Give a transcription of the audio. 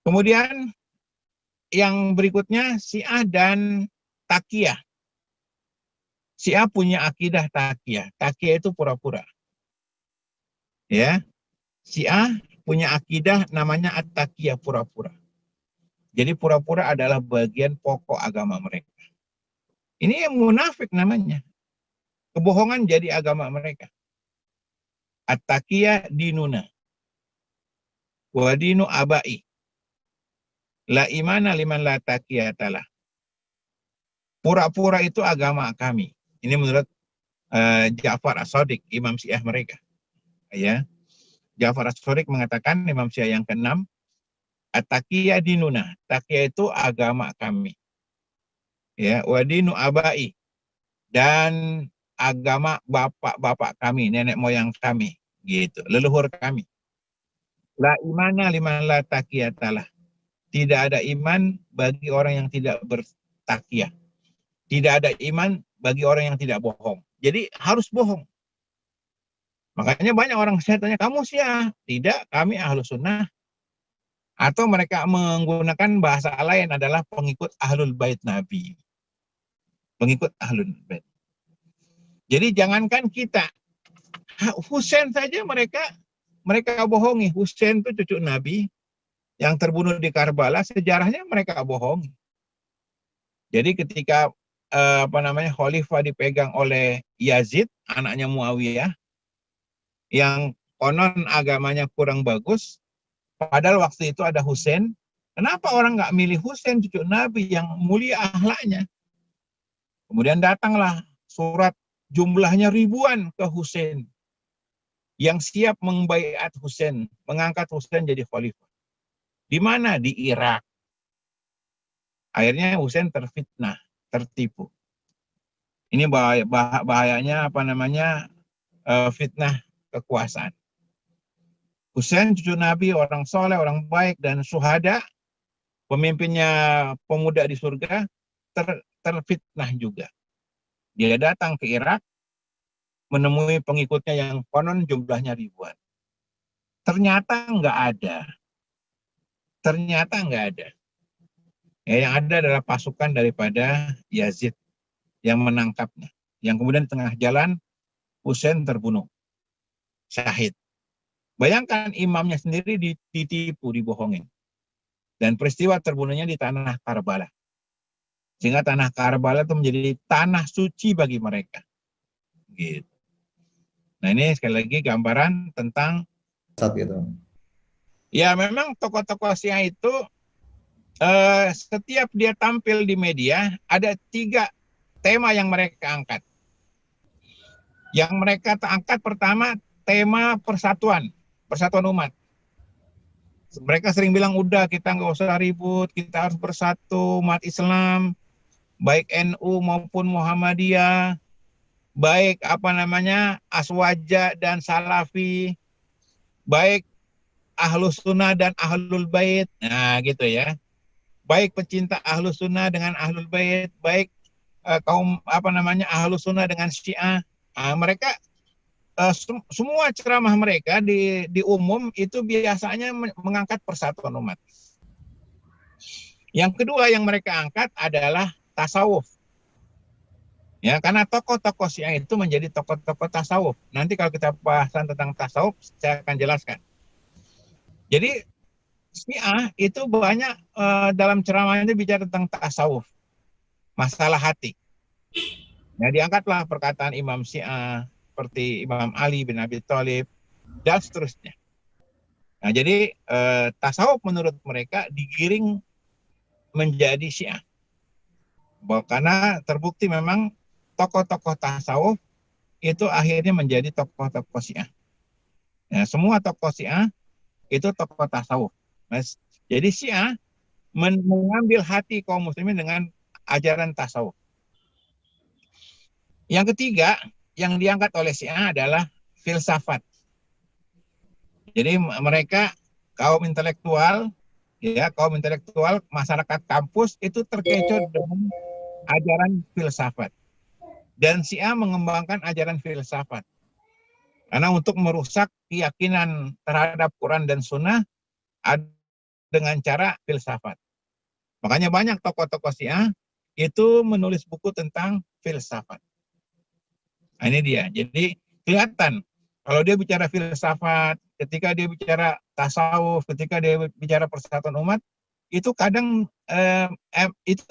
Kemudian yang berikutnya Syiah dan Taqiyah. Syiah punya akidah Taqiyah. Taqiyah itu pura-pura. Ya, Syiah punya akidah namanya At-Taqiyah, pura-pura. Jadi pura-pura adalah bagian pokok agama mereka. Ini yang munafik namanya. Kebohongan jadi agama mereka. At-Taqiyah dinuna. Wa dinu abai. La imana liman la taqiyatalah. Pura-pura itu agama kami. Ini menurut Ja'far As-Shadiq, Imam Syiah mereka. Ya, Ja'far As-Shadiq mengatakan, Imam Syiah yang ke-6, At-Taqiyah dinuna. Taqiyah itu agama kami. Ya, wa dinu abai. Dan agama bapak-bapak kami, nenek moyang kami, gitu, leluhur kami. La imana liman la taqiyatalah. Tidak ada iman bagi orang yang tidak bertakiyah. Tidak ada iman bagi orang yang tidak bohong. Jadi harus bohong. Makanya banyak orang saya tanya, kamu Syiah? Tidak, kami Ahlus Sunnah. Atau mereka menggunakan bahasa lain adalah pengikut Ahlul Bait Nabi. Pengikut Ahlul Bait. Jadi jangankan kita, Husain saja mereka bohongi. Husain itu cucu Nabi yang terbunuh di Karbala, sejarahnya mereka bohongi. Jadi ketika khalifah dipegang oleh Yazid, anaknya Muawiyah, yang konon agamanya kurang bagus, padahal waktu itu ada Husain. Kenapa orang nggak milih Husain, cucu Nabi yang mulia akhlaknya? Kemudian datanglah surat jumlahnya ribuan ke Husain, yang siap membaiat Husain, mengangkat Husain jadi khalifah. Di mana? Di Irak. Akhirnya Husain terfitnah, tertipu. Ini bahayanya fitnah kekuasaan. Husain cucu Nabi, orang soleh, orang baik, dan syuhada, pemimpinnya pemuda di surga, terfitnah juga. Dia datang ke Irak, menemui pengikutnya yang konon jumlahnya ribuan. Ternyata nggak ada. Ya, yang ada adalah pasukan daripada Yazid yang menangkapnya. Yang kemudian di tengah jalan, Husain terbunuh. Syahid. Bayangkan imamnya sendiri ditipu, dibohongin. Dan peristiwa terbunuhnya di tanah Karbala. Sehingga tanah Karbala itu menjadi tanah suci bagi mereka. Gitu. Nah ini sekali lagi gambaran tentang gitu. Ya memang tokoh-tokoh Syiah itu setiap dia tampil di media ada 3 tema yang mereka angkat. Yang mereka angkat pertama tema persatuan umat. Mereka sering bilang udah kita nggak usah ribut, kita harus bersatu umat Islam, baik NU maupun Muhammadiyah, baik Aswaja dan Salafi, baik Ahlus Sunnah dan Ahlul Bait, nah gitu ya. Baik pecinta Ahlus Sunnah dengan Ahlul Bait, baik kaum Ahlus Sunnah dengan Syiah. Mereka semua ceramah mereka di umum itu biasanya mengangkat persatuan umat. Yang kedua yang mereka angkat adalah tasawuf. Ya, karena tokoh-tokoh Syiah itu menjadi tokoh-tokoh tasawuf. Nanti kalau kita bahasan tentang tasawuf, saya akan jelaskan. Jadi Syiah itu banyak dalam ceramahnya bicara tentang tasawuf, masalah hati. Nah, diangkatlah perkataan Imam Syiah seperti Imam Ali bin Abi Thalib dan seterusnya. Nah, jadi tasawuf menurut mereka digiring menjadi Syiah. Karena terbukti memang tokoh-tokoh tasawuf itu akhirnya menjadi tokoh-tokoh Syiah. Ya, semua tokoh Syiah itu tokoh tasawuf. Jadi Syiah mengambil hati kaum muslimin dengan ajaran tasawuf. Yang ketiga yang diangkat oleh Syiah adalah filsafat. Jadi mereka kaum intelektual masyarakat kampus itu terkecoh dengan ajaran filsafat. Dan Syiah mengembangkan ajaran filsafat. Karena untuk merusak keyakinan terhadap Quran dan Sunnah dengan cara filsafat. Makanya banyak tokoh-tokoh Syiah itu menulis buku tentang filsafat. Nah, ini dia. Jadi kelihatan kalau dia bicara filsafat, ketika dia bicara tasawuf, ketika dia bicara persatuan umat, itu kadang itu